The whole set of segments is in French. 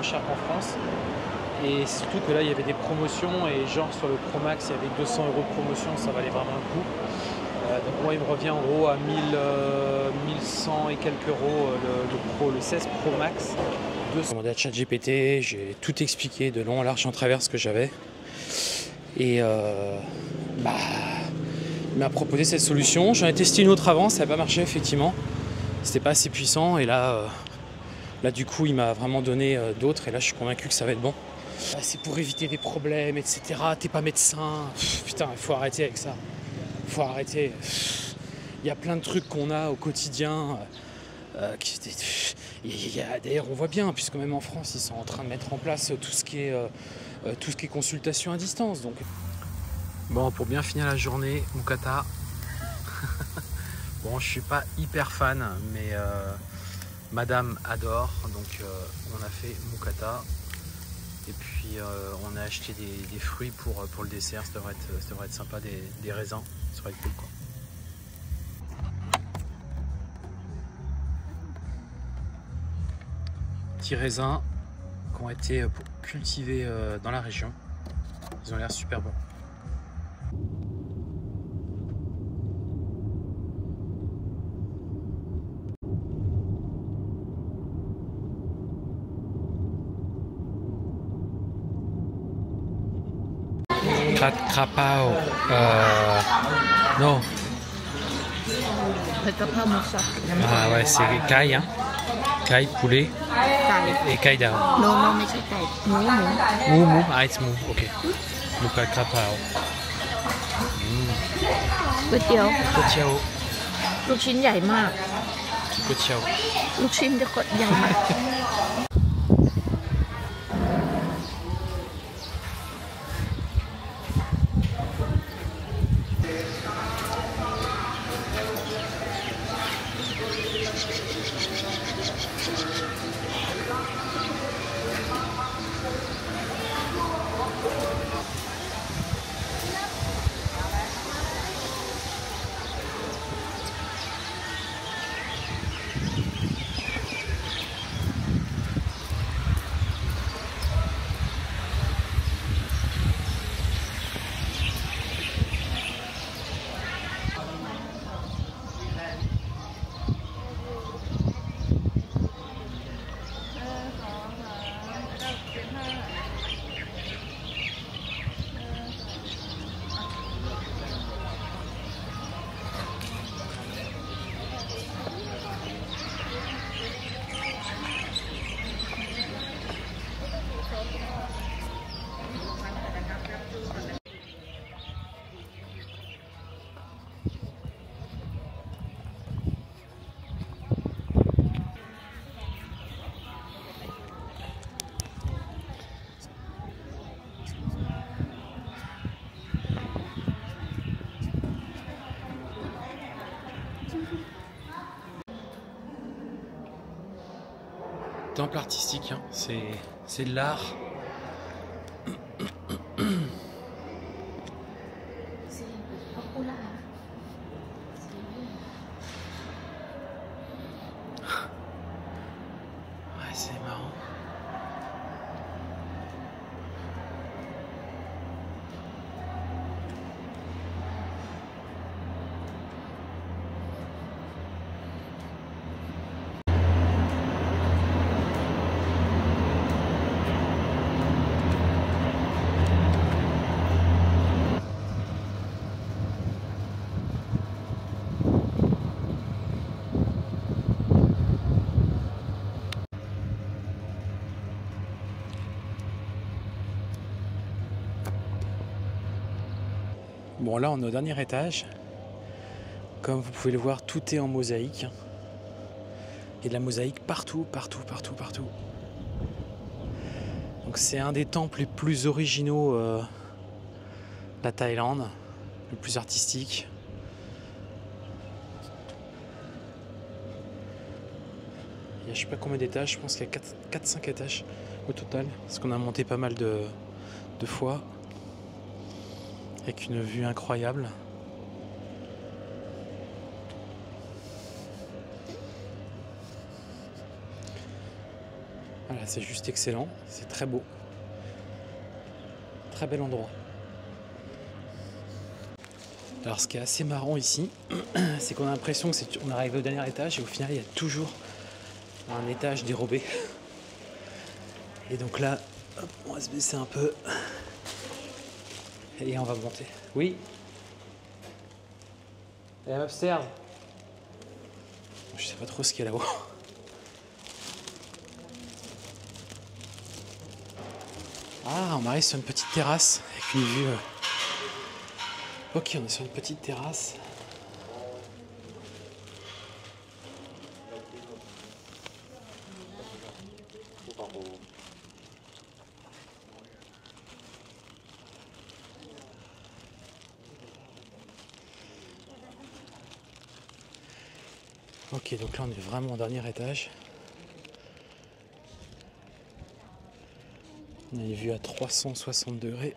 cher qu'en France. Et surtout que là il y avait des promotions et genre sur le Pro Max il y avait 200 € de promotion, ça valait vraiment le coup. Donc moi il me revient en gros à 1100 et quelques euros le 16 Pro Max. J'ai demandé à ChatGPT, j'ai tout expliqué de long en large en travers ce que j'avais. Et il m'a proposé cette solution. J'en ai testé une autre avant, ça n'a pas marché effectivement. C'était pas assez puissant et là du coup il m'a vraiment donné d'autres et là je suis convaincu que ça va être bon. C'est pour éviter des problèmes, etc. T'es pas médecin. Putain, il faut arrêter avec ça. Faut arrêter. Il y a plein de trucs qu'on a au quotidien. D'ailleurs, on voit bien, puisque même en France, ils sont en train de mettre en place tout ce qui est consultation à distance. Donc. Bon, pour bien finir la journée, Mookata. Bon, je suis pas hyper fan, mais Madame adore. Donc, on a fait Mookata. Et puis on a acheté des fruits pour le dessert, ça devrait être sympa, des raisins, ça devrait être cool quoi. Petits raisins qui ont été cultivés dans la région, ils ont l'air super bons. Krapao. Non. Ah ouais, c'est caille, hein. Caille, poulet. Et caille d'arbre. Non, non, mais c'est caille. Mou. Ah, it's mou. Ok. Muka krapao. ก๋วยเตี๋ยว Kotiao. ลูกชิ้นใหญ่มาก Kotiao. ลูกชิ้นจะกดใหญ่มาก Temple artistique, hein. C'est de l'art. Ouais, c'est marrant. Bon, là on est au dernier étage. Comme vous pouvez le voir, tout est en mosaïque. Il y a de la mosaïque partout. Donc c'est un des temples les plus originaux de la Thaïlande, le plus artistique. Il y a je sais pas combien d'étages, je pense qu'il y a 4-5 étages au total, parce qu'on a monté pas mal de fois, avec une vue incroyable. Voilà, Voilà, c'est juste excellent, c'est très beau. Très bel endroit. Alors ce qui est assez marrant ici, c'est qu'on a l'impression qu'on arrive au dernier étage et au final il y a toujours un étage dérobé. Et donc là, hop, on va se baisser un peu et on va monter. Oui. Et upstairs. Je sais pas trop ce qu'il y a là-haut. Ah, on arrive sur une petite terrasse avec une vue. Ok, on est sur une petite terrasse. Ok, donc là on est vraiment au dernier étage. On a une vue à 360 degrés.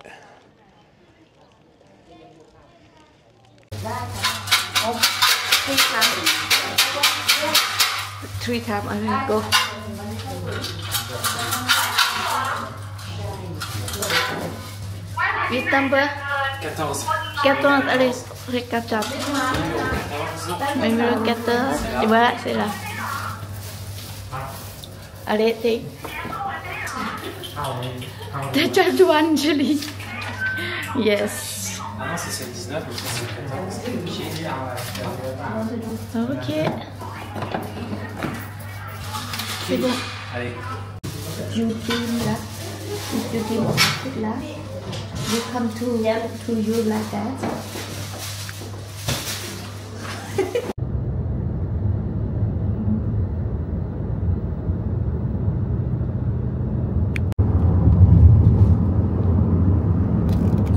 Three times I will go. Which number? 14. 14, allez, regarde. Numéro 14. Voilà, c'est là. Allez, c'est. The just one, Julie. Yes. Ah non, c'est celle 19, mais ça c'est le 14. Ok. C'est bon. Allez. You dream là. If you dream of it là. You come to you like that.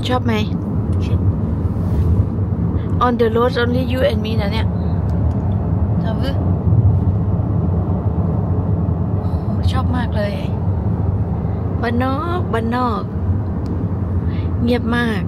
ชอบไหม On the road only you and me นะเนี่ยชอบชอบมากเลยบ้านนอกเงียบมาก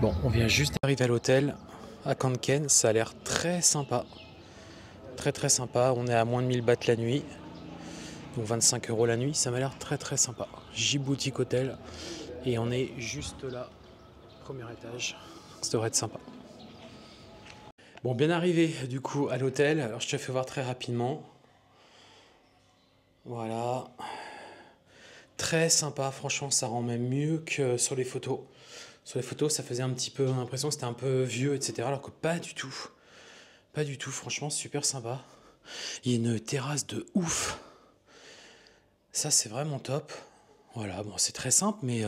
Bon, on vient juste d'arriver à l'hôtel à Khon Kaen, ça a l'air très sympa. Très sympa, on est à moins de 1000 bahts la nuit. Donc 25 € la nuit, ça m'a l'air très sympa. J-Boutique Hotel et on est juste là, premier étage. Ça devrait être sympa. Bon, bien arrivé du coup à l'hôtel. Alors je te fais voir très rapidement. Voilà. Très sympa, franchement ça rend même mieux que sur les photos. Sur les photos ça faisait un petit peu l'impression que c'était un peu vieux, etc. Alors que pas du tout. Pas du tout, franchement super sympa. Il y a une terrasse de ouf. Ça c'est vraiment top. Voilà, bon c'est très simple mais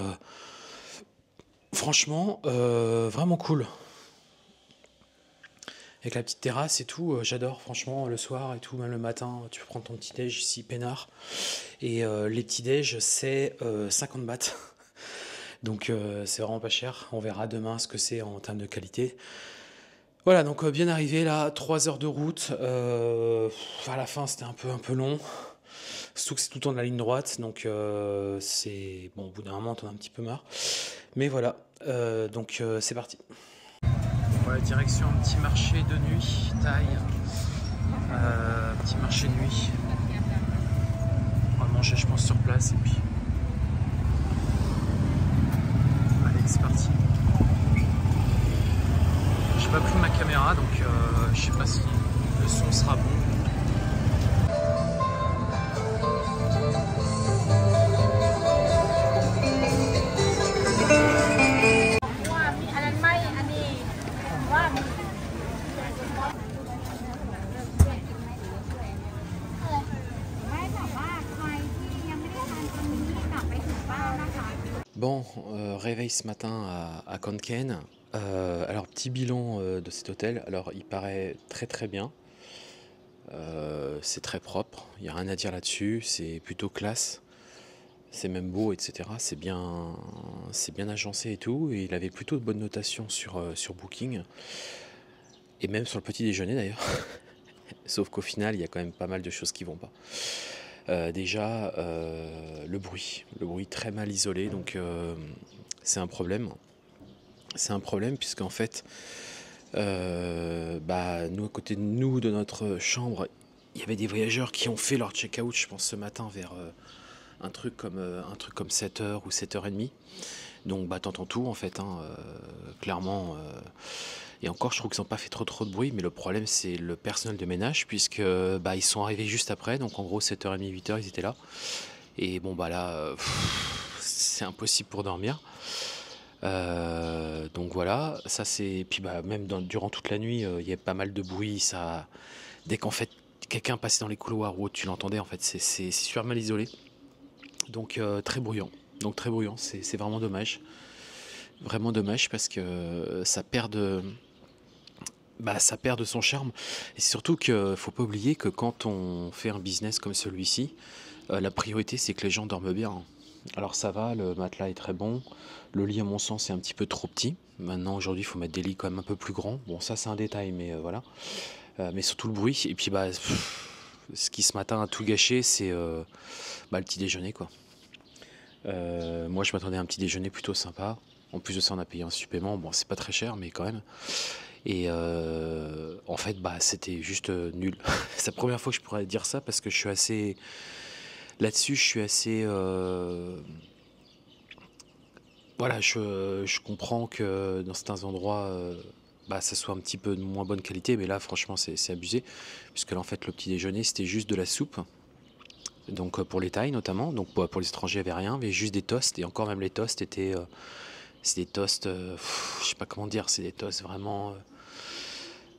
franchement vraiment cool. Avec la petite terrasse et tout, j'adore franchement le soir et tout, même le matin, tu peux prendre ton petit déj ici peinard. Et les petits déj c'est 50 bahts. Donc c'est vraiment pas cher. On verra demain ce que c'est en termes de qualité. Voilà, donc bien arrivé là, 3 heures de route. À la fin c'était un peu long. Surtout que c'est tout le temps de la ligne droite, donc c'est bon, au bout d'un moment t'en as un petit peu marre. Mais voilà, donc c'est parti. Voilà, direction un petit marché de nuit, Thaï. Petit marché de nuit. On va manger je pense sur place et puis... Allez, c'est parti. J'ai pas pris ma caméra donc je sais pas si le son sera bon. Bon, réveil ce matin à Khon Kaen. Alors petit bilan de cet hôtel. Alors il paraît très bien. C'est très propre. Il n'y a rien à dire là-dessus. C'est plutôt classe. C'est même beau, etc. C'est bien agencé et tout. Et il avait plutôt de bonnes notations sur Booking. et même sur le petit déjeuner d'ailleurs. Sauf qu'au final, il y a quand même pas mal de choses qui vont pas. Déjà, le bruit très mal isolé, donc c'est un problème. C'est un problème puisqu'en fait, nous à côté de nous, de notre chambre, il y avait des voyageurs qui ont fait leur check-out, je pense ce matin vers un truc comme 7h ou 7h30. Donc t'entends tout en fait, hein, clairement. Et encore, je trouve qu'ils n'ont pas fait trop de bruit, mais le problème c'est le personnel de ménage, puisque ils sont arrivés juste après, donc en gros 7h30, 8h ils étaient là. Et bon là, c'est impossible pour dormir. Donc voilà, ça c'est. Puis même durant toute la nuit, il y a pas mal de bruit. Ça, dès qu'en fait quelqu'un passait dans les couloirs ou autre, tu l'entendais. En fait, c'est super mal isolé. Donc très bruyant. C'est vraiment dommage. Vraiment dommage parce que ça perd de son charme. Et surtout qu'il faut pas oublier que quand on fait un business comme celui-ci, la priorité c'est que les gens dorment bien. Alors ça va, le matelas est très bon. Le lit à mon sens est un petit peu trop petit. Maintenant aujourd'hui il faut mettre des lits quand même un peu plus grands. Bon ça c'est un détail mais voilà. Mais surtout le bruit. Et puis ce qui ce matin a tout gâché c'est le petit déjeuner quoi. Moi je m'attendais à un petit déjeuner plutôt sympa. En plus de ça on a payé un supplément. Bon c'est pas très cher mais quand même. Et en fait c'était juste nul. C'est la première fois que je pourrais dire ça parce que je suis assez... Là-dessus je suis assez... Voilà, je comprends que dans certains endroits ça soit un petit peu de moins bonne qualité, mais là franchement c'est abusé. Puisque là en fait le petit déjeuner c'était juste de la soupe. Donc pour les Thaïs notamment, donc pour les étrangers il n'y avait rien, mais juste des toasts. Et encore même les toasts étaient... c'est des toasts, je sais pas comment dire, c'est des toasts vraiment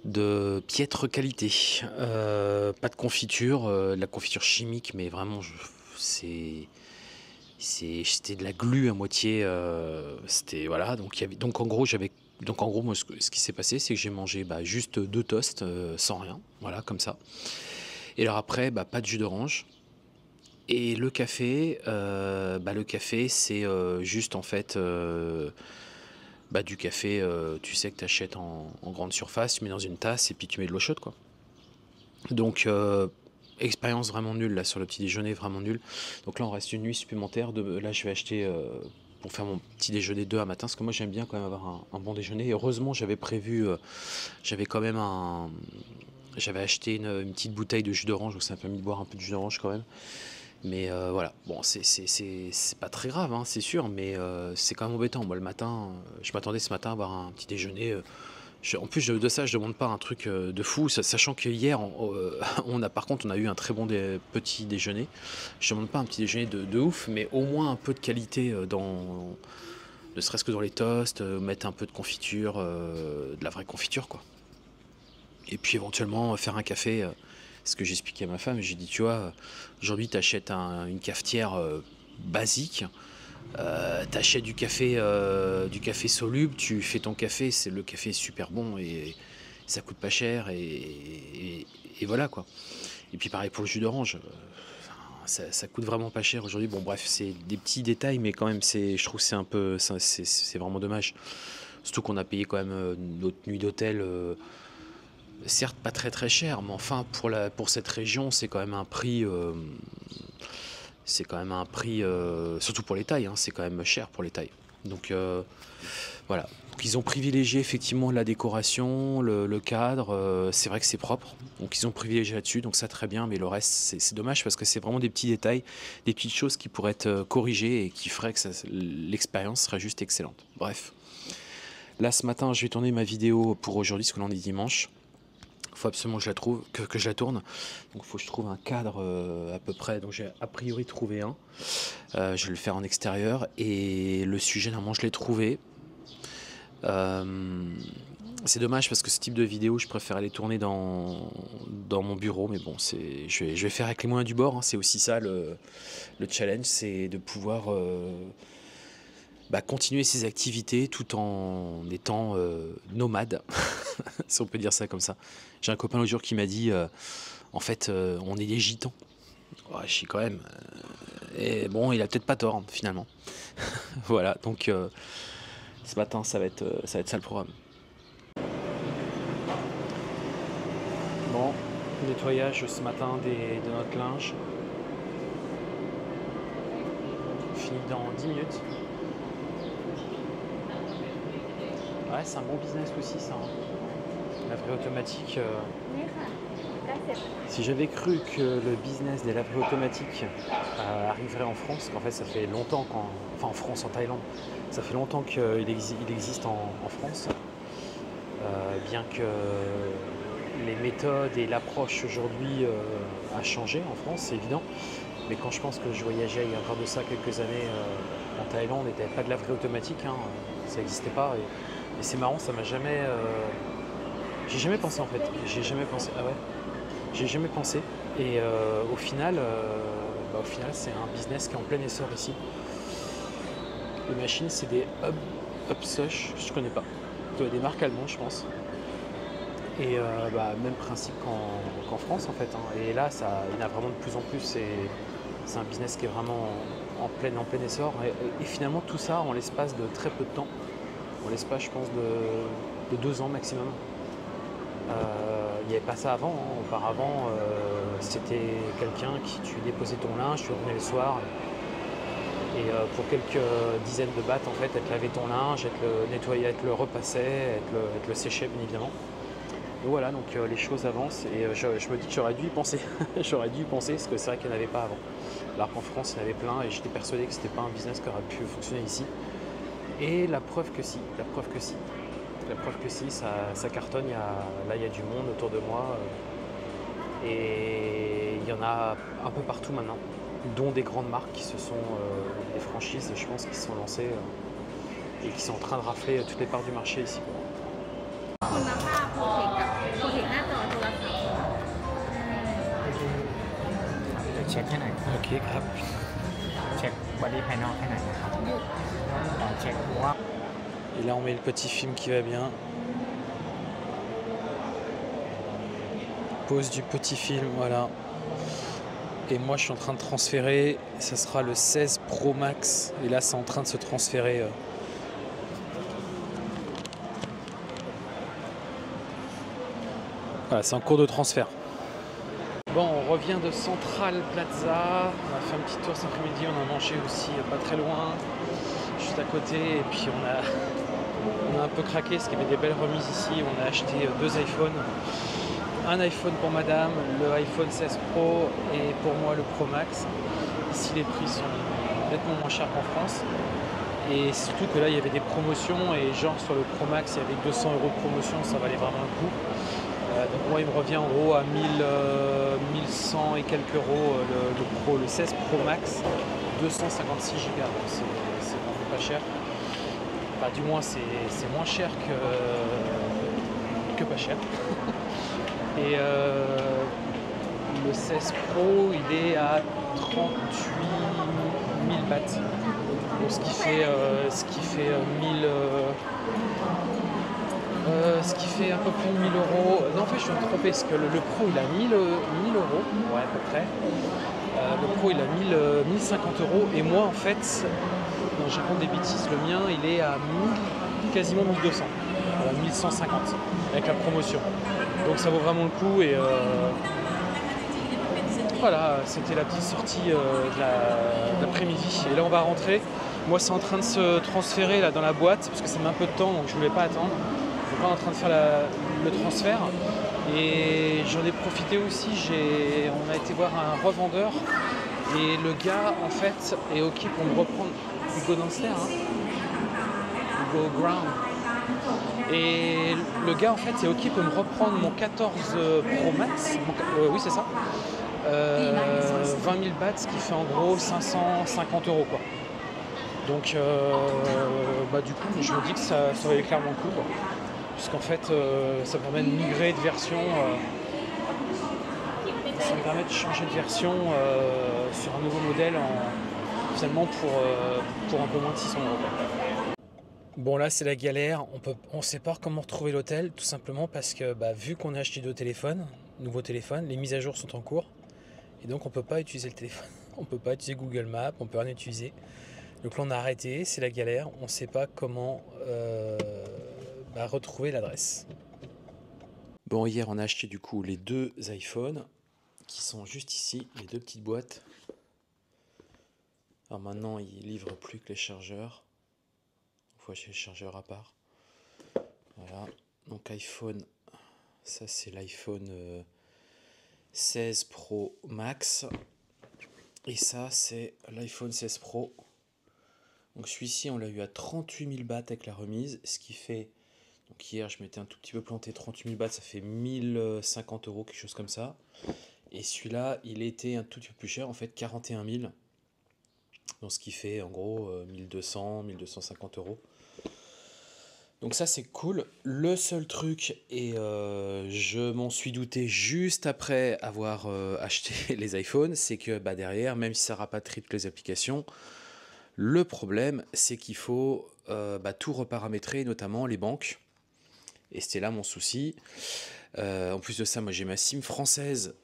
de piètre qualité. Pas de confiture, de la confiture chimique, mais vraiment, c'était de la glu à moitié. C'était voilà, donc en gros moi ce qui s'est passé, c'est que j'ai mangé juste 2 toasts sans rien, voilà comme ça. Et alors après, pas de jus d'orange. Et le café, c'est juste en fait du café, tu sais que tu achètes en grande surface, tu mets dans une tasse et puis tu mets de l'eau chaude quoi. Donc expérience vraiment nulle là sur le petit déjeuner, vraiment nulle. Donc là on reste une nuit supplémentaire. Là je vais acheter pour faire mon petit déjeuner 2 à matin, parce que moi j'aime bien quand même avoir un bon déjeuner. Et heureusement j'avais prévu, j'avais acheté une petite bouteille de jus d'orange, donc ça m'a permis de boire un peu de jus d'orange quand même. Mais voilà, bon, c'est pas très grave, hein, c'est sûr, mais c'est quand même embêtant. Moi, le matin, je m'attendais ce matin à avoir un petit déjeuner. En plus de ça, je demande pas un truc de fou, sachant que hier, on a eu un très bon petit déjeuner. Je demande pas un petit déjeuner de ouf, mais au moins un peu de qualité ne serait-ce que dans les toasts, mettre un peu de confiture, de la vraie confiture, quoi. Et puis éventuellement faire un café. Ce que j'expliquais à ma femme, j'ai dit, tu vois, aujourd'hui tu achètes une cafetière basique, tu achètes du café soluble, tu fais ton café, le café est super bon et ça coûte pas cher et voilà quoi. Et puis pareil pour le jus d'orange, ça coûte vraiment pas cher aujourd'hui. Bon bref, c'est des petits détails, mais quand même je trouve que c'est vraiment dommage. Surtout qu'on a payé quand même notre nuit d'hôtel. Certes pas très cher, mais enfin pour cette région c'est quand même un prix surtout pour les Thaïs, hein, c'est quand même cher pour les Thaïs. Donc voilà, donc, ils ont privilégié effectivement la décoration, le cadre, c'est vrai que c'est propre, donc ils ont privilégié là-dessus, donc ça très bien, mais le reste c'est dommage parce que c'est vraiment des petits détails, des petites choses qui pourraient être corrigées et qui feraient que l'expérience serait juste excellente. Bref, là ce matin je vais tourner ma vidéo pour aujourd'hui, parce que l'on est dimanche. Faut absolument que je la trouve, que je la tourne. Donc il faut que je trouve un cadre à peu près. Donc j'ai a priori trouvé un. Je vais le faire en extérieur. Et le sujet, normalement, je l'ai trouvé. C'est dommage parce que ce type de vidéo, je préfère les tourner dans mon bureau. Mais bon, je vais faire avec les moyens du bord. Hein. C'est aussi ça le challenge, c'est de pouvoir continuer ses activités tout en étant nomade, si on peut dire ça comme ça. J'ai un copain l'autre jour qui m'a dit en fait on est des gitans. Ouais, je suis quand même. Et bon, il a peut-être pas tort finalement. Voilà, donc ce matin ça va être ça le programme. Bon, nettoyage ce matin de notre linge. Fini dans 10 minutes. Ouais, c'est un bon business aussi ça. Hein. Laverie automatique. Si j'avais cru que le business des laveries automatiques arriverait en France, qu'en fait ça fait longtemps, enfin en France, en Thaïlande, ça fait longtemps qu'il existe en France, bien que les méthodes et l'approche aujourd'hui a changé en France, c'est évident. Mais quand je pense que je voyageais il y a encore de ça quelques années en Thaïlande, il n'y avait pas de laverie automatique, hein, ça n'existait pas. Et c'est marrant, ça m'a jamais... J'ai jamais pensé en fait, j'ai jamais pensé, ah ouais, j'ai jamais pensé. Et au final c'est un business qui est en plein essor ici. Les machines, c'est des Upsush, je connais pas, des marques allemandes je pense. Et même principe qu'en France en fait. Hein. Et là, il y en a vraiment de plus en plus. C'est un business qui est vraiment en plein essor. Et finalement, tout ça en l'espace de très peu de temps. En l'espace, je pense, de 2 ans maximum. Il n'y avait pas ça avant. Hein. Auparavant, c'était quelqu'un qui tu déposais ton linge, tu revenais le soir. Et pour quelques dizaines de bahts, en fait, elle te lavait ton linge, elle te le nettoyait, elle te le repassait, elle te le séchait, bien évidemment. Et voilà, donc les choses avancent et je me dis que j'aurais dû y penser. J'aurais dû y penser parce que c'est vrai qu'il n'y en avait pas avant. Alors qu'en France, il y en avait plein et j'étais persuadé que c'était pas un business qui aurait pu fonctionner ici. Et la preuve que si, ça cartonne. Il y a du monde autour de moi et il y en a un peu partout maintenant, dont des grandes marques qui se sont, des franchises, je pense, qui se sont lancées et qui sont en train de rafler toutes les parts du marché ici. Ok, grave. Et là on met le petit film qui va bien. Pause du petit film, voilà. Et moi je suis en train de transférer, ça sera le 16 Pro Max. Et là c'est en train de se transférer. Voilà, c'est en cours de transfert. Bon, on revient de Central Plaza. On a fait un petit tour cet après-midi, on a mangé aussi pas très loin, juste à côté. Et puis on a un peu craqué parce qu'il y avait des belles remises ici. On a acheté 2 iPhones. Un iPhone pour madame, le iPhone 16 Pro et pour moi le Pro Max. Ici les prix sont nettement moins chers qu'en France. Et surtout que là il y avait des promotions et genre sur le Pro Max il y avait 200 € de promotion, ça valait vraiment le coup. Donc moi il me revient en gros à 1100 et quelques euros le 16 Pro Max, 256 Go. C'est vraiment pas cher. Enfin du moins c'est moins cher que pas cher. Et le 16 Pro il est à 38 000 bahts. Donc, ce qui fait un peu plus de 1000 euros. Non, en fait, je suis trompé parce que le Pro il a 1000 euros, ouais, à peu près. Le Pro il a 1050 € et moi en fait, non, je raconte des bêtises, le mien il est à quasiment 1200, voilà, 1150 avec la promotion. Donc ça vaut vraiment le coup et voilà, c'était la petite sortie de l'après-midi. Et là on va rentrer. Moi c'est en train de se transférer là dans la boîte parce que ça met un peu de temps donc je voulais pas attendre. Donc là on est en train de faire le transfert et j'en ai profité aussi, on a été voir un revendeur et le gars en fait est ok pour me reprendre Hugo Dancer, hein, Hugo Ground. Et le gars en fait est ok pour me reprendre mon 14 Pro Max, oui c'est ça, 20 000 bahts, ce qui fait en gros 550 € quoi. Donc du coup je me dis que ça valait clairement le coup quoi. Puisqu'en fait ça permet de migrer de version, ça me permet de changer de version sur un nouveau modèle finalement pour un peu moins de 600 €. Bon là c'est la galère, on sait pas comment retrouver l'hôtel tout simplement parce que vu qu'on a acheté 2 nouveaux téléphones, les mises à jour sont en cours et donc on peut pas utiliser le téléphone, on peut pas utiliser Google Maps, on peut rien utiliser. Donc là on a arrêté, c'est la galère, on sait pas comment retrouver l'adresse. Bon, hier on a acheté du coup les 2 iPhones qui sont juste ici, les 2 petites boîtes. Alors maintenant ils livrent plus que les chargeurs. Il faut acheter les chargeurs à part. Voilà, donc iPhone, ça c'est l'iPhone 16 Pro Max. Et ça c'est l'iPhone 16 Pro. Donc celui-ci on l'a eu à 38 000 bahts avec la remise, ce qui fait... Donc hier je m'étais un tout petit peu planté, 38 000 bahts ça fait 1050 €, quelque chose comme ça. Et celui-là il était un tout petit peu plus cher, en fait 41 000. Donc ce qui fait en gros 1200, 1250 €. Donc ça c'est cool. Le seul truc, et je m'en suis douté juste après avoir acheté les iPhones, c'est que derrière, même si ça rapatrie toutes les applications, le problème c'est qu'il faut tout reparamétrer, notamment les banques. Et c'était là mon souci. En plus de ça, moi j'ai ma SIM française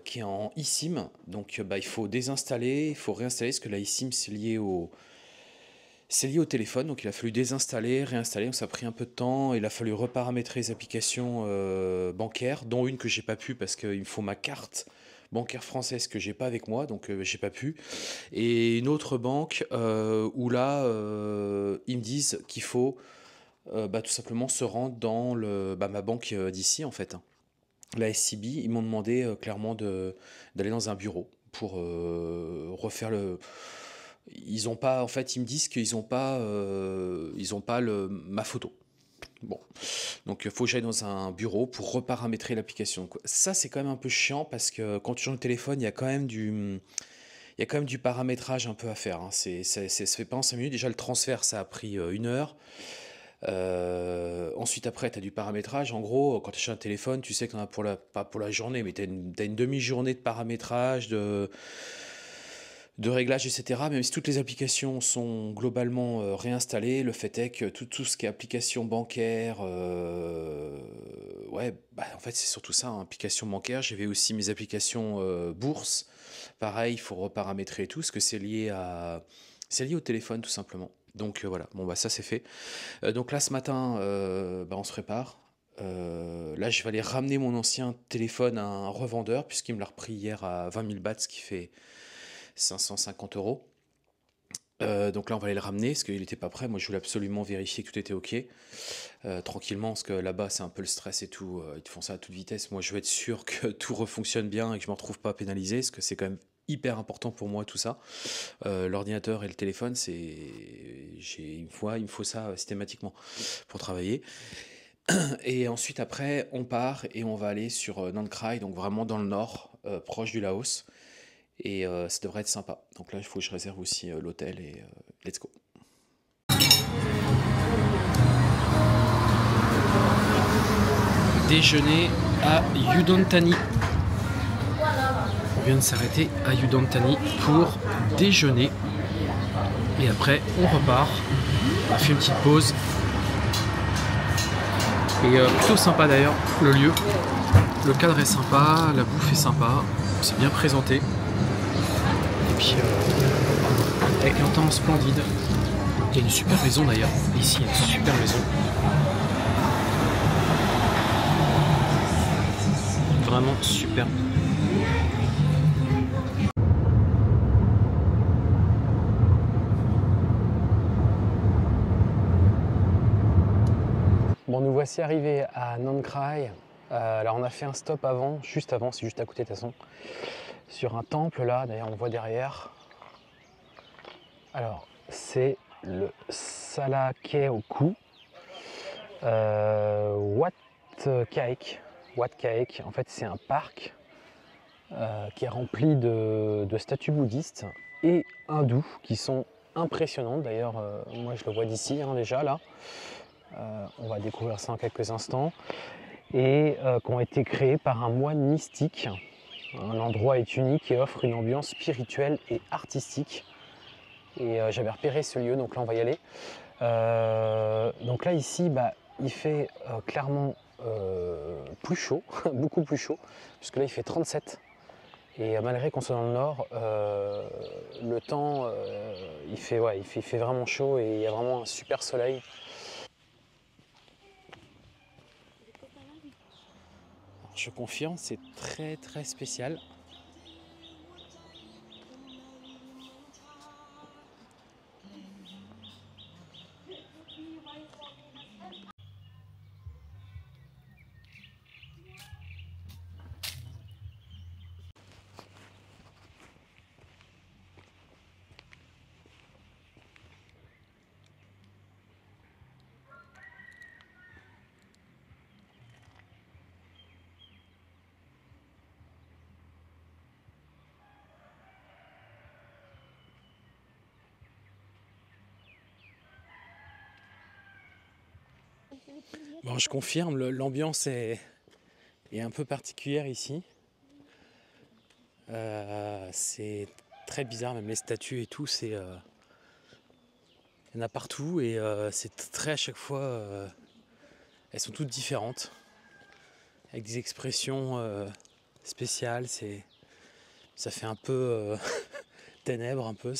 qui est en eSIM. Donc il faut désinstaller, il faut réinstaller, parce que la eSIM c'est lié au téléphone, donc il a fallu désinstaller, réinstaller, donc ça a pris un peu de temps. Il a fallu reparamétrer les applications bancaires, dont une que j'ai pas pu parce qu'il me faut ma carte bancaire française que j'ai pas avec moi, donc j'ai pas pu. Et une autre banque où là, ils me disent qu'il faut tout simplement se rendre dans ma banque d'ici en fait. La SCB, ils m'ont demandé clairement d'aller dans un bureau pour refaire le... Ils ont pas, en fait, ils me disent qu'ils ont pas ma photo. Bon, donc il faut que j'aille dans un bureau pour reparamétrer l'application. Ça, c'est quand même un peu chiant parce que quand tu changes le téléphone, il y a quand même du paramétrage un peu à faire. Hein. Ça se fait pas en 5 minutes. Déjà, le transfert, ça a pris 1 heure. Ensuite, après, tu as du paramétrage. En gros, quand tu achètes un téléphone, tu sais que tu en as pas pour la journée, mais tu as une demi-journée de paramétrage, de réglage, etc. Même si toutes les applications sont globalement réinstallées, le fait est que tout ce qui est application bancaire, en fait c'est surtout ça, hein, application bancaire. J'avais aussi mes applications bourse. Pareil, il faut reparamétrer tout, parce que c'est lié au téléphone tout simplement. Donc voilà, bon ça c'est fait. Donc là ce matin, on se prépare. Là je vais aller ramener mon ancien téléphone à un revendeur, puisqu'il me l'a repris hier à 20 000 bahts, ce qui fait 550 €. Donc là on va aller le ramener parce qu'il n'était pas prêt. Moi je voulais absolument vérifier que tout était ok tranquillement, parce que là-bas c'est un peu le stress et tout, ils te font ça à toute vitesse. Moi je veux être sûr que tout refonctionne bien et que je ne me retrouve pas pénalisé, parce que c'est quand même hyper important pour moi tout ça. L'ordinateur et le téléphone, il me faut ça systématiquement pour travailler. Et ensuite après on part et on va aller sur Nang Krai, donc vraiment dans le nord, proche du Laos. Et ça devrait être sympa. Donc là, il faut que je réserve aussi l'hôtel et let's go. Déjeuner à Udon Thani. On vient de s'arrêter à Udon Thani pour déjeuner. Et après, on repart. On a fait une petite pause. Et plutôt sympa d'ailleurs, le lieu. Le cadre est sympa, la bouffe est sympa. C'est bien présenté. Et puis avec un temps splendide. Il y a une super maison d'ailleurs. Ici, il y a une super maison. Vraiment super. Bon, nous voici arrivés à Nang Krai. Alors on a fait un stop juste avant, c'est juste à côté de toute façon, sur un temple là, d'ailleurs on voit derrière. Alors c'est le Salakeoku Wat Kaek. En fait c'est un parc qui est rempli de statues bouddhistes et hindoues qui sont impressionnantes. D'ailleurs moi je le vois d'ici déjà là. On va découvrir ça en quelques instants. Et qui ont été créés par un moine mystique. L'endroit est unique et offre une ambiance spirituelle et artistique. Et j'avais repéré ce lieu, donc là on va y aller. Donc là ici, il fait clairement plus chaud, beaucoup plus chaud, puisque là il fait 37. Et malgré qu'on soit dans le nord, le temps, il fait vraiment chaud et il y a vraiment un super soleil. je confirme, c'est très très spécial. Bon, je confirme, l'ambiance est un peu particulière ici. C'est très bizarre, même les statues et tout, il y en a partout et c'est très à chaque fois, elles sont toutes différentes, avec des expressions spéciales. Ça fait un peu ténèbres, un peu.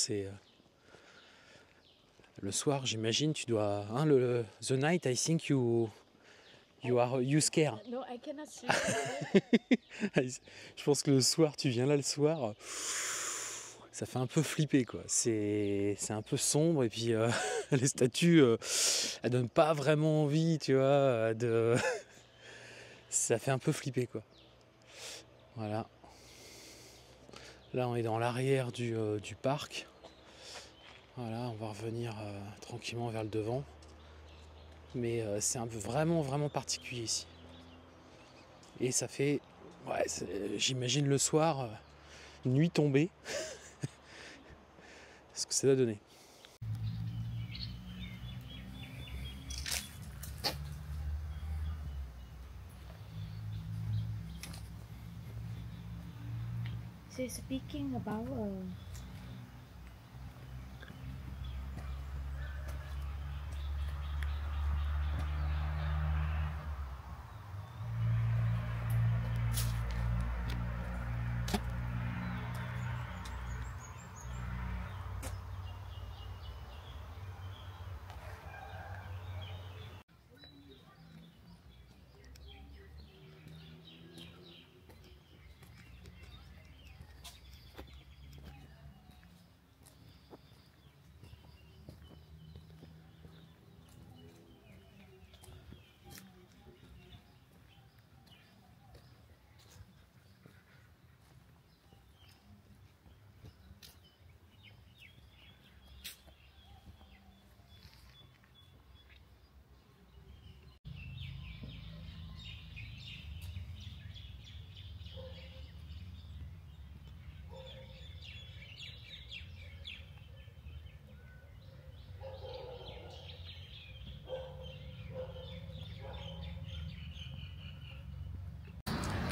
Le soir, j'imagine, tu dois. Hein, the night, I think you scare. No, I cannot see. Je pense que le soir, tu viens là le soir, ça fait un peu flipper quoi. C'est un peu sombre et puis les statues, elles donnent pas vraiment envie, tu vois, ça fait un peu flipper quoi. Voilà. Là, on est dans l'arrière du parc. Voilà, on va revenir tranquillement vers le devant. Mais c'est un peu vraiment particulier ici. Et ça fait, ouais, j'imagine le soir, nuit tombée, ce que ça doit donner. So speaking about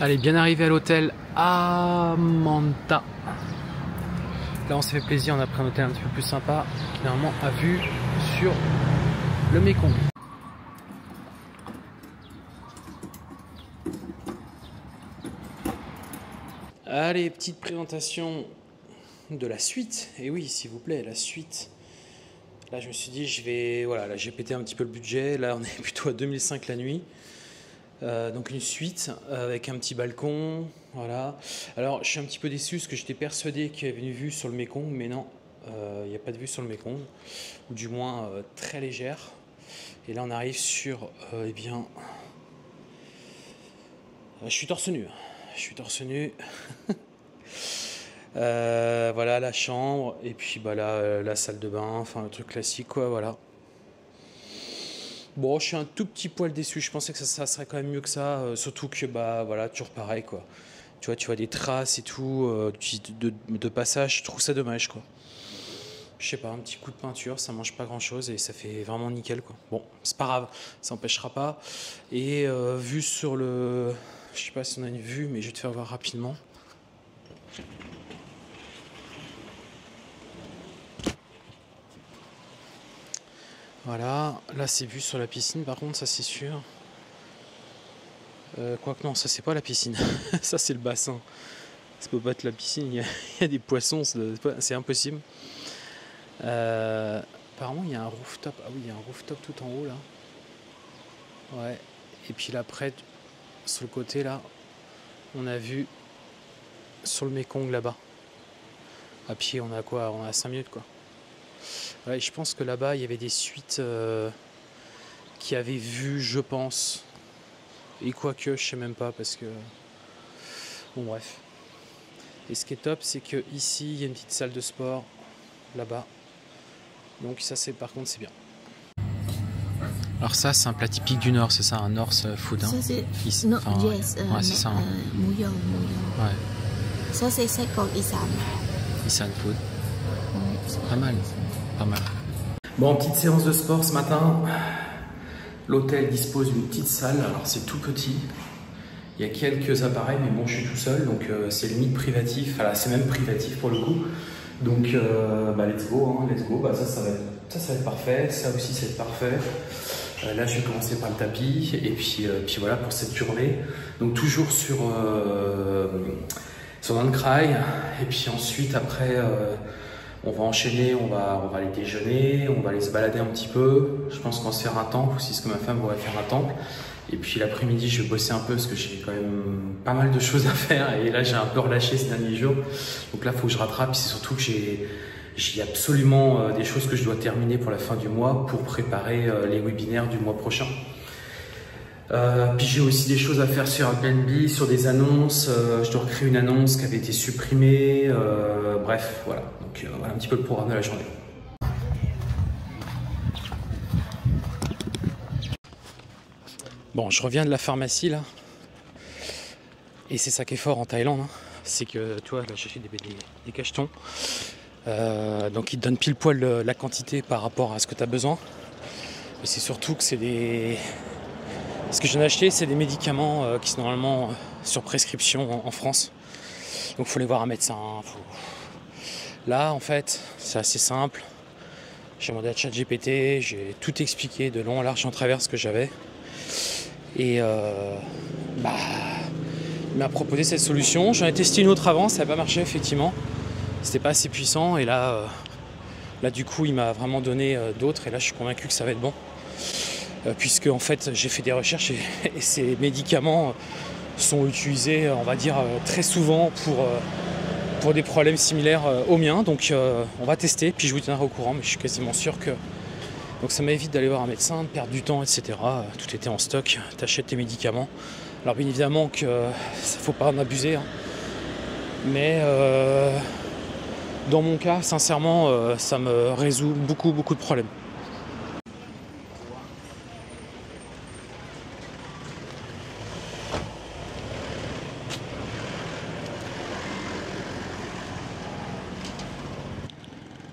Allez, bien arrivé à l'hôtel Amanta. Là, on s'est fait plaisir, on a pris un hôtel un petit peu plus sympa, qui normalement a vue sur le Mékong. Allez, petite présentation de la suite. Et oui, s'il vous plaît, la suite. Là, je me suis dit, voilà, là, j'ai pété un petit peu le budget. Là, on est plutôt à 2005 la nuit. Donc une suite avec un petit balcon, voilà. Alors je suis un petit peu déçu parce que j'étais persuadé qu'il y avait une vue sur le Mékong, mais non, il n'y a pas de vue sur le Mékong, ou du moins très légère. Et là on arrive sur, eh bien, je suis torse nu. Voilà la chambre et puis bah là la salle de bain, enfin le truc classique quoi, voilà. Bon, je suis un tout petit poil déçu, je pensais que ça serait quand même mieux que ça, surtout que bah voilà, toujours pareil quoi. Tu vois des traces et tout, de passage, je trouve ça dommage quoi. Je sais pas, un petit coup de peinture, ça mange pas grand chose et ça fait vraiment nickel quoi. Bon, c'est pas grave, ça n'empêchera pas. Et vue sur le... Je sais pas si on a une vue, mais je vais te faire voir rapidement. Voilà, là c'est vu sur la piscine par contre, ça c'est sûr. Quoique non, ça c'est pas la piscine, ça c'est le bassin. Ça peut pas être la piscine, il y a des poissons, c'est impossible. Apparemment il y a un rooftop, ah oui il y a un rooftop tout en haut là. Ouais, et puis là près, sur le côté là, on a vu sur le Mekong là-bas. À pied, on a quoi? On a 5 minutes quoi. Ouais, je pense que là-bas, il y avait des suites qui avaient vu, je pense. Et quoique, je sais même pas parce que... Bon bref. Et ce qui est top, c'est que ici, il y a une petite salle de sport là-bas. Donc ça, c'est par contre, c'est bien. Alors ça, c'est un plat typique du Nord, c'est ça, un Norse food. Hein. Ça, c'est... Ici, Non, enfin, yes, ouais, c'est ça. Hein. Mouillon. Ouais, Ça, c'est Isan. Isan food. Pas mal, pas mal. Bon, petite séance de sport ce matin. L'hôtel dispose d'une petite salle, alors c'est tout petit. Il y a quelques appareils, mais bon, je suis tout seul, donc c'est limite privatif. Enfin, c'est même privatif pour le coup. Donc, let's go, hein, let's go. Bah, ça va être parfait. Ça aussi, ça va être parfait. Là, je vais commencer par le tapis. Et puis voilà pour cette journée. Donc, toujours sur Nankraï. Et puis ensuite, après, on va enchaîner. On va aller déjeuner. On va aller se balader un petit peu. Je pense qu'on va se faire un temple aussi, parce que ma femme va faire un temple. Et puis l'après-midi, je vais bosser un peu parce que j'ai quand même pas mal de choses à faire. Et là, j'ai un peu relâché ces derniers jours. Donc là, il faut que je rattrape. C'est surtout que j'ai absolument des choses que je dois terminer pour la fin du mois pour préparer les webinaires du mois prochain. Puis j'ai aussi des choses à faire sur Airbnb, sur des annonces. Je dois recréer une annonce qui avait été supprimée. Bref, voilà. Donc voilà un petit peu le programme de la journée. Bon, je reviens de la pharmacie là, et c'est ça qui est fort en Thaïlande, hein. C'est que tu vois, là j'ai acheté des cachetons, donc ils te donnent pile poil la quantité par rapport à ce que tu as besoin. Et c'est surtout que c'est des... Ce que j'en ai acheté, c'est des médicaments qui sont normalement sur prescription en France. Donc il faut aller voir un médecin. Là en fait, c'est assez simple. J'ai demandé à ChatGPT, j'ai tout expliqué de long en large en travers ce que j'avais. Et il m'a proposé cette solution. J'en ai testé une autre avant, ça n'a pas marché effectivement. C'était pas assez puissant et là du coup il m'a vraiment donné d'autres et là je suis convaincu que ça va être bon. Puisque en fait j'ai fait des recherches et ces médicaments sont utilisés on va dire très souvent pour des problèmes similaires aux miens. Donc on va tester puis je vous tiendrai au courant, mais je suis quasiment sûr que... Donc ça m'évite d'aller voir un médecin, de perdre du temps, etc. Tout était en stock, tu achètes tes médicaments. Alors bien évidemment que ça faut pas en abuser, hein. Mais dans mon cas, sincèrement, ça me résout beaucoup de problèmes.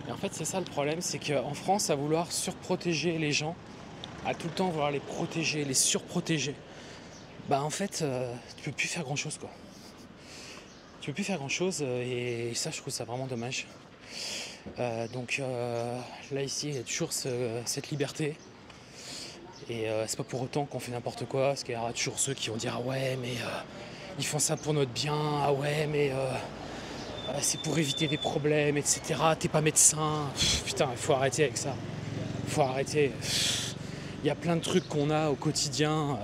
Et en fait, c'est ça le problème, c'est qu'en France, à vouloir surprotéger les gens, à tout le temps vouloir les protéger, les surprotéger, bah en fait, tu peux plus faire grand chose quoi. Tu peux plus faire grand chose et ça, je trouve ça vraiment dommage. Donc là ici, il y a toujours cette liberté. Et c'est pas pour autant qu'on fait n'importe quoi, parce qu'il y aura toujours ceux qui vont dire ah ouais mais ils font ça pour notre bien, ah ouais mais c'est pour éviter des problèmes, etc. T'es pas médecin. Putain, il faut arrêter avec ça. Il faut arrêter. Il y a plein de trucs qu'on a au quotidien.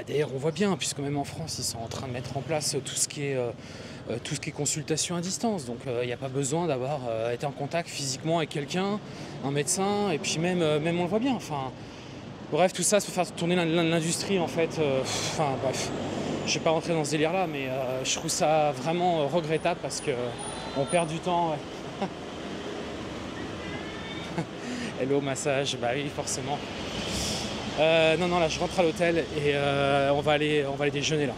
D'ailleurs, on voit bien, puisque même en France, ils sont en train de mettre en place tout ce qui est consultation à distance. Donc, il n'y a pas besoin d'avoir été en contact physiquement avec quelqu'un, un médecin, et puis même on le voit bien. Enfin, bref, tout ça, se faire tourner l'industrie, en fait. Bref, je ne vais pas rentrer dans ce délire-là, mais je trouve ça vraiment regrettable parce qu'on perd du temps. Ouais. Hello, massage, bah oui, forcément. Non, là je rentre à l'hôtel et on va aller déjeuner là.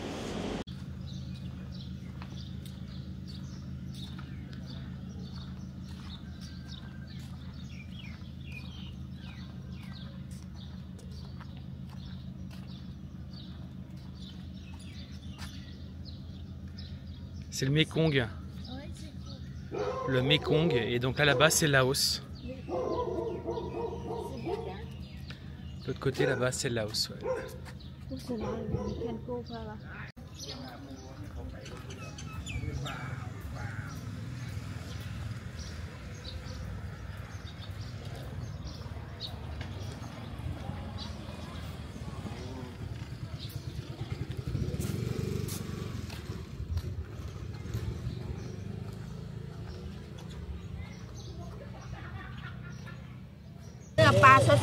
C'est le Mekong. Le Mekong, et donc là-bas c'est Laos. De l'autre côté, là-bas, c'est le Laos. Ouais.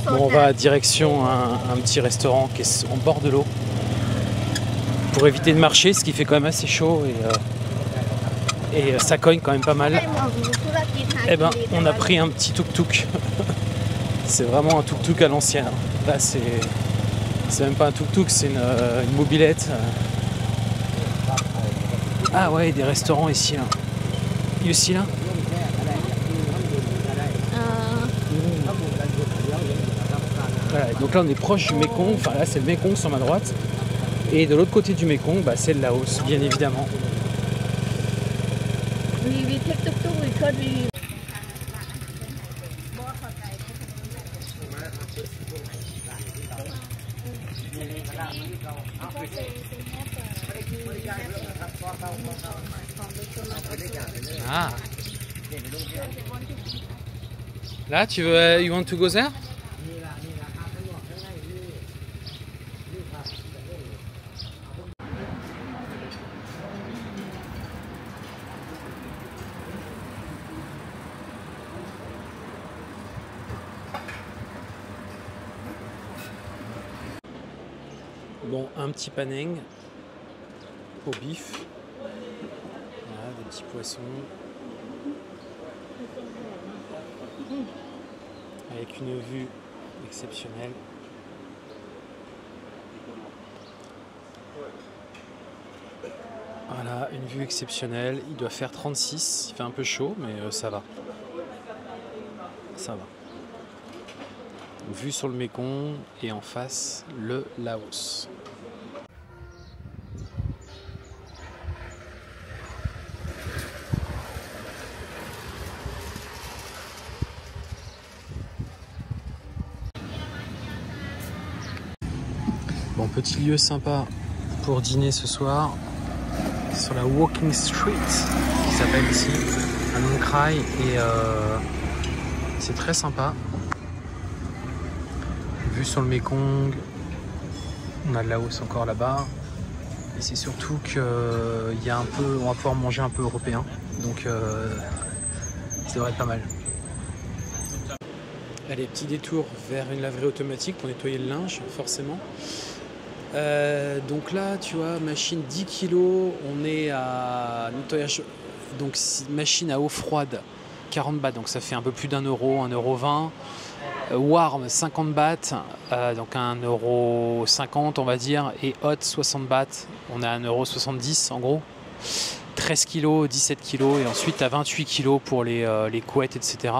Bon, on va direction un petit restaurant qui est en bord de l'eau pour éviter de marcher, ce qui fait quand même assez chaud et ça cogne quand même pas mal. Eh ben, on a pris un petit tuk-tuk. C'est vraiment un tuk-tuk à l'ancienne. Là, c'est même pas un tuk-tuk, c'est une mobilette. Ah ouais, des restaurants ici là. Ici là. Voilà, donc là on est proche du Mekong, enfin là c'est le Mekong sur ma droite. Et de l'autre côté du Mekong, bah, c'est le Laos, bien évidemment. Ah. Là, tu veux, you want to go there? Bon, un petit paneng au bif. Voilà, des petits poissons. Avec une vue exceptionnelle. Voilà, une vue exceptionnelle. Il doit faire 36, il fait un peu chaud, mais ça va. Ça va. Vue sur le Mekong et en face, le Laos. Bon, petit lieu sympa pour dîner ce soir sur la Walking Street qui s'appelle ici à Nong Krai et c'est très sympa. Vue sur le Mekong, on a le Laos encore là-bas et c'est surtout que il y a un peu, on va pouvoir manger un peu européen, donc ça devrait être pas mal. Allez, petit détour vers une laverie automatique pour nettoyer le linge, forcément. Donc là, tu vois, machine 10 kg, on est à nettoyage, donc machine à eau froide, 40 bahts, donc ça fait un peu plus d'1 euro, 1,20 €. Warm, 50 bahts, donc 1,50 € on va dire, et hot, 60 bahts, on est à 1,70 € en gros. 13 kg, 17 kg, et ensuite à 28 kg pour les couettes, etc.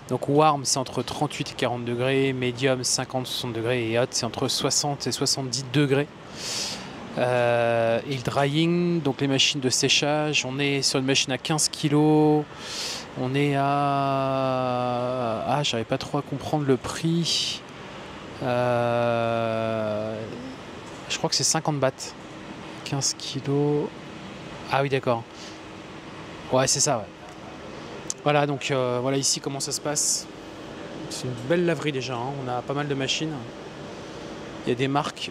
Donc warm c'est entre 38 et 40 degrés, medium 50-60 degrés et hot c'est entre 60 et 70 degrés. Et le drying, donc les machines de séchage, on est sur une machine à 15 kg, on est à... Ah, j'arrive pas trop à comprendre le prix. Je crois que c'est 50 bahts. 15 kg. Ah oui d'accord. Ouais c'est ça ouais. Voilà, donc voilà ici comment ça se passe. C'est une belle laverie déjà, hein. On a pas mal de machines. Il y a des marques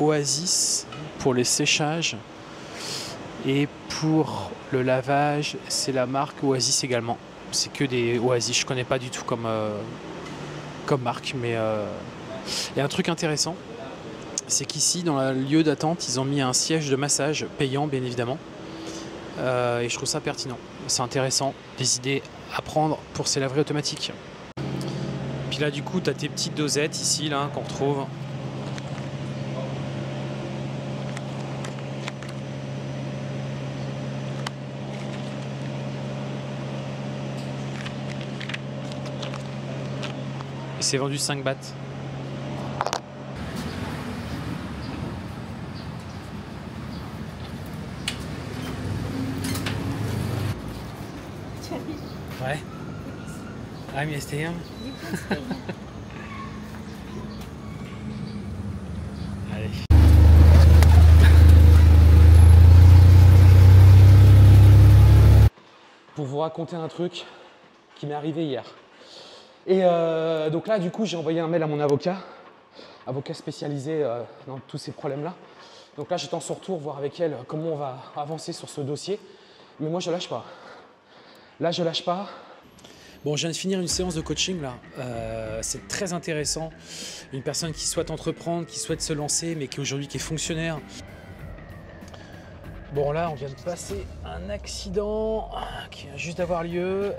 Oasis pour les séchages. Et pour le lavage, c'est la marque Oasis également. C'est que des Oasis, je connais pas du tout comme marque. Mais il y a un truc intéressant, c'est qu'ici, dans le lieu d'attente, ils ont mis un siège de massage, payant bien évidemment. Et je trouve ça pertinent, c'est intéressant, des idées à prendre pour ces laveries automatiques. Puis là du coup tu as tes petites dosettes ici là qu'on retrouve. Et c'est vendu 5 bahts. Ouais. I'm gonna stay here. Allez. Pour vous raconter un truc qui m'est arrivé hier. Et donc là, du coup, j'ai envoyé un mail à mon avocat spécialisé dans tous ces problèmes-là. Donc là, j'attends son retour, voir avec elle comment on va avancer sur ce dossier. Mais moi, je lâche pas. Là, je lâche pas. Bon, je viens de finir une séance de coaching là, c'est très intéressant. Une personne qui souhaite entreprendre, qui souhaite se lancer, mais qui aujourd'hui qui est fonctionnaire. Bon là, on vient de passer un accident qui vient juste d'avoir lieu.